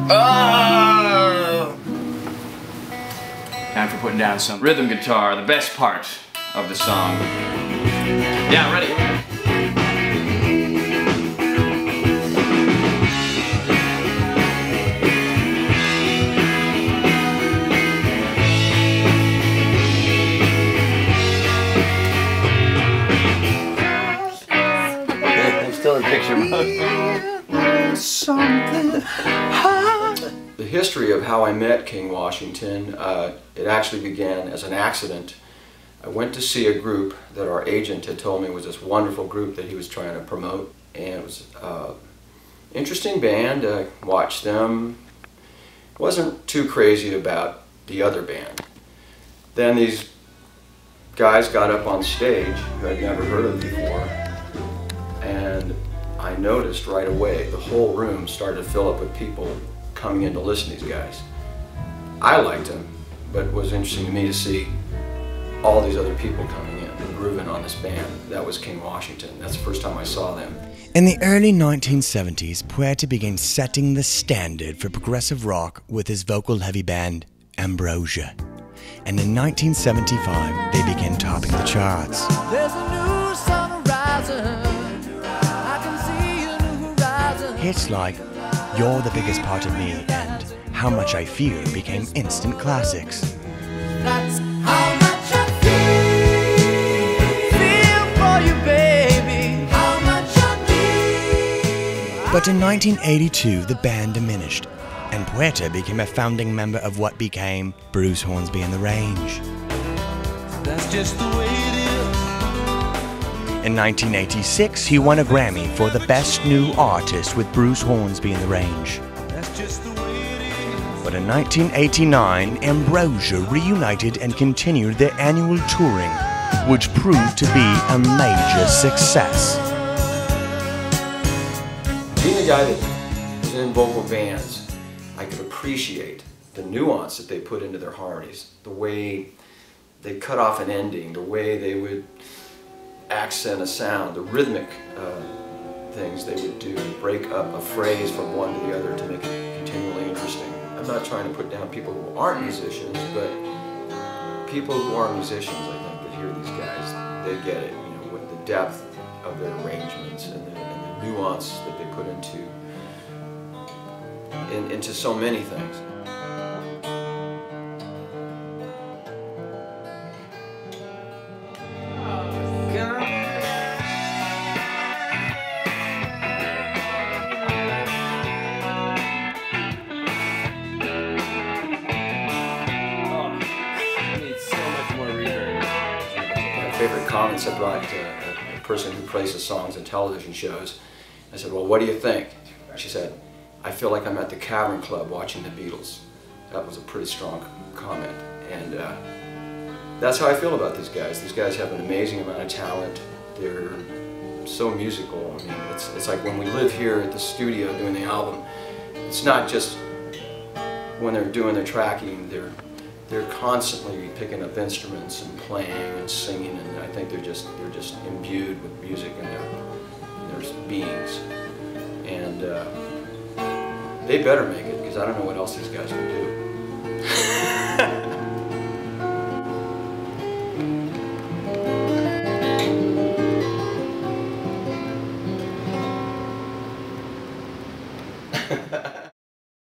Oh! Time for putting down some rhythm guitar, the best part of the song. Yeah, ready. I'm still in picture mode. Something The history of how I met King Washington, it actually began as an accident. I went to see a group that our agent had told me was this wonderful group that he was trying to promote, and it was an interesting band. I watched them. Wasn't too crazy about the other band. Then these guys got up on stage who I'd never heard of before, and I noticed right away the whole room started to fill up with people coming in to listen to these guys. I liked them, but it was interesting to me to see all these other people coming in and grooving on this band. That was King Washington. That's the first time I saw them. In the early 1970s, Puerta began setting the standard for progressive rock with his vocal-heavy band, Ambrosia. And in 1975, they began topping the charts. There's a new sun rising. I can see a new horizon. Hits like You're the Biggest Part of Me and How Much I Fear became instant classics. That's how much I feel for you, baby. How much I need. But in 1982, the band diminished, and Puerta became a founding member of what became Bruce Hornsby and the Range. That's just the way it is. In 1986, he won a Grammy for the Best New Artist with Bruce Hornsby and the Range. That's just the way it is. But in 1989, Ambrosia reunited and continued their annual touring, which proved to be a major success. Being a guy that was in vocal bands, I could appreciate the nuance that they put into their harmonies, the way they cut off an ending, the way they would accent a sound, the rhythmic things they would do, break up a phrase from one to the other to make it continually interesting. I'm not trying to put down people who aren't musicians, but people who are musicians, I think, that hear these guys, they get it, you know, with the depth of their arrangements and the nuance that they put into so many things. Favorite comments I brought to a person who places songs in television shows. I said, well, what do you think? She said, I feel like I'm at the Cavern Club watching the Beatles. That was a pretty strong comment. And that's how I feel about these guys. These guys have an amazing amount of talent. They're so musical. I mean, it's like when we live here at the studio doing the album, it's not just when they're doing their tracking, they're constantly picking up instruments and playing and singing, and I think they're just imbued with music in their beings. And they better make it, because I don't know what else these guys can do. Ha ha ha.